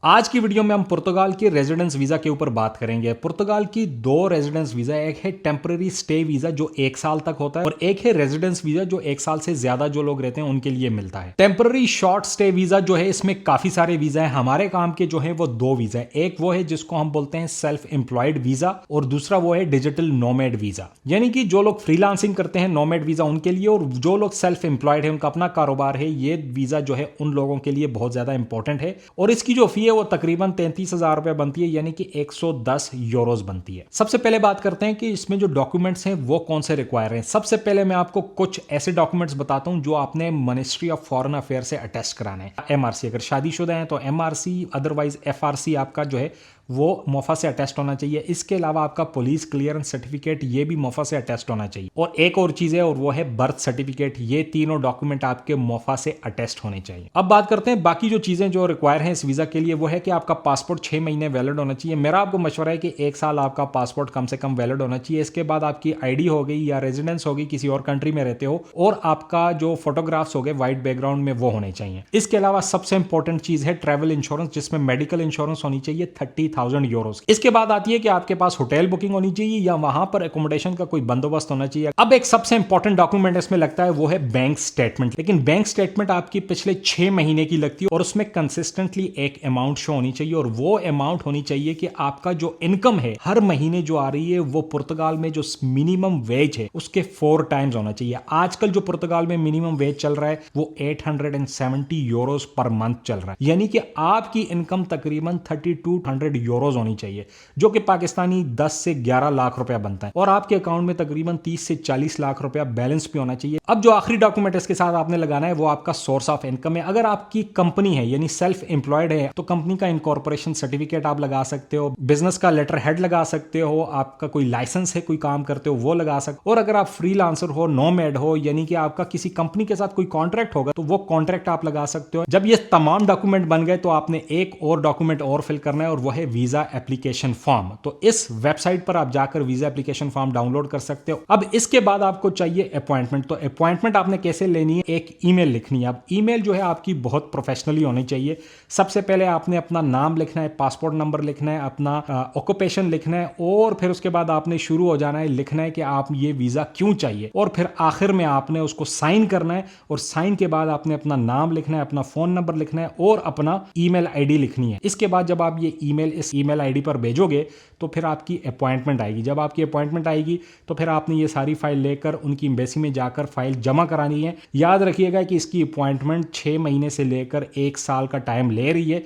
आज की वीडियो में हम पुर्तगाल की रेजिडेंस वीजा के ऊपर बात करेंगे। पुर्तगाल की दो रेजिडेंस वीजा, एक है टेम्पररी स्टे वीजा जो 1 साल तक होता है और एक है रेजिडेंस वीजा जो 1 साल से ज्यादा जो लोग रहते हैं उनके लिए मिलता है। टेम्पररी शॉर्ट स्टे वीजा जो है इसमें काफी सारे वीजा है। हमारे काम के जो है वो दो वीजा है, एक वो है जिसको हम बोलते हैं सेल्फ एम्प्लॉयड वीजा और दूसरा वो है डिजिटल नोमैड वीजा, यानी कि जो लोग फ्रीलांसिंग करते हैं नोमैड वीजा उनके लिए, और जो लोग सेल्फ एम्प्लॉयड है उनका अपना कारोबार है, ये वीजा जो है उन लोगों के लिए बहुत ज्यादा इंपॉर्टेंट है। और इसकी जो फी है वो तकरीबन 33,000 रुपए बनती है, यानी कि 110 यूरोज बनती है। सबसे पहले बात करते हैं कि इसमें जो डॉक्यूमेंट्स हैं वो कौन से रिक्वायर हैं। सबसे पहले मैं आपको कुछ ऐसे डॉक्यूमेंट्स बताता हूं जो आपने मिनिस्ट्री ऑफ फॉरेन अफेयर से अटेस्ट कराना है। एमआरसी, अगर शादीशुदा हैं तो एमआरसी, अदरवाइज एफआरसी आपका जो है वो मोफा से अटेस्ट होना चाहिए। इसके अलावा आपका पुलिस क्लियरेंस सर्टिफिकेट ये भी मोफा से अटेस्ट होना चाहिए। और एक और चीज है और वो है बर्थ सर्टिफिकेट। ये तीनों डॉक्यूमेंट आपके मोफा से अटेस्ट होने चाहिए। अब बात करते हैं बाकी जो चीजें जो रिक्वायर हैं इस वीजा के लिए, वो है कि आपका पासपोर्ट 6 महीने वैलिड होना चाहिए। मेरा आपको मशवरा है कि 1 साल आपका पासपोर्ट कम से कम वैलिड होना चाहिए। इसके बाद आपकी आईडी हो गई या रेजिडेंस होगी, किसी और कंट्री में रहते हो, और आपका जो फोटोग्राफ्स हो गए व्हाइट बैकग्राउंड में वो होने चाहिए। इसके अलावा सबसे इंपॉर्टेंट चीज है ट्रैवल इंश्योरेंस, जिसमें मेडिकल इंश्योरेंस होनी चाहिए 30,000 यूरोज। इसके बाद आती है कि आपके पास होटल बुकिंग होनी चाहिए या वहां पर एकोमोडेशन का कोई बंदोबस्त होना चाहिए। अब एक सबसे इंपॉर्टेंट डॉक्यूमेंट इसमें लगता है वो है बैंक स्टेटमेंट, लेकिन बैंक स्टेटमेंट आपकी पिछले 6 महीने की लगती है और उसमें कंसिस्टेंटली एक अमाउंट शो होनी चाहिए, और वो अमाउंट होनी चाहिए कि आपका जो इनकम है हर महीने जो आ रही है वो पुर्तगाल में जो मिनिमम वेज है उसके 4 टाइम्स होना चाहिए। आजकल जो पुर्तगाल में मिनिमम वेज चल रहा है वो 870 यूरोज पर मंथ चल रहा है, यानी कि आपकी इनकम तकरीबन 3200 यूरोज होनी चाहिए, जो कि पाकिस्तानी 10 से 11 लाख रुपया बनता है, और आपके अकाउंट में तकरीबन 30 से 40 लाख रुपया बैलेंस भी होना चाहिए। अब जो आखिरी डॉक्यूमेंट इसके साथ आपने लगाना है वो आपका सोर्स ऑफ इनकम है। अगर आपकी कंपनी है यानी सेल्फ एम्प्लॉयड है तो कंपनी का इनकॉर्पोरेशन सर्टिफिकेट आप लगा सकते हो, बिजनेस का लेटर हेड लगा सकते हो, आपका कोई लाइसेंस है, कोई काम करते हो वो लगा सकते हो, और अगर आप फ्रीलांसर हो, नोमैड हो, यानी कि आपका किसी कंपनी के साथ कोई कॉन्ट्रैक्ट होगा तो वो कॉन्ट्रैक्ट आप लगा सकते हो। जब ये तमाम डॉक्यूमेंट बन गए तो आपने एक और डॉक्यूमेंट और फिल करना है और वो है वीजा एप्लीकेशन फॉर्म। तो इस वेबसाइट पर आप जाकर वीजा एप्लीकेशन फॉर्म डाउनलोड कर सकते हो। अब इसके बाद आपको चाहिए अपॉइंटमेंट। तो अपॉइंटमेंट आपने कैसे लेनी है, एक ईमेल लिखनी है। अब ईमेल जो है आपकी बहुत प्रोफेशनली होनी चाहिए। सबसे पहले आपने अपना नाम लिखना है, पासपोर्ट नंबर लिखना है, अपना ऑक्यूपेशन लिखना है, और फिर उसके बाद आपने शुरू हो जाना है लिखना है कि आप ये वीजा क्यों चाहिए, और फिर आखिर में आपने उसको साइन करना है, और साइन के बाद आपने अपना नाम लिखना है, अपना फोन नंबर लिखना है और अपना ईमेल आईडी लिखनी है। इसके बाद जब आप ये ईमेल इस ईमेल आईडी पर भेजोगे तो फिर आपकी अपॉइंटमेंट आएगी। जब आपकी अपॉइंटमेंट आएगी तो फिर आपने ये सारी फाइल लेकर उनकी एम्बेसी में जाकर फाइल जमा करानी है। याद रखिएगा कि इसकी अपॉइंटमेंट 6 महीने से लेकर 1 साल का टाइम ले रही है।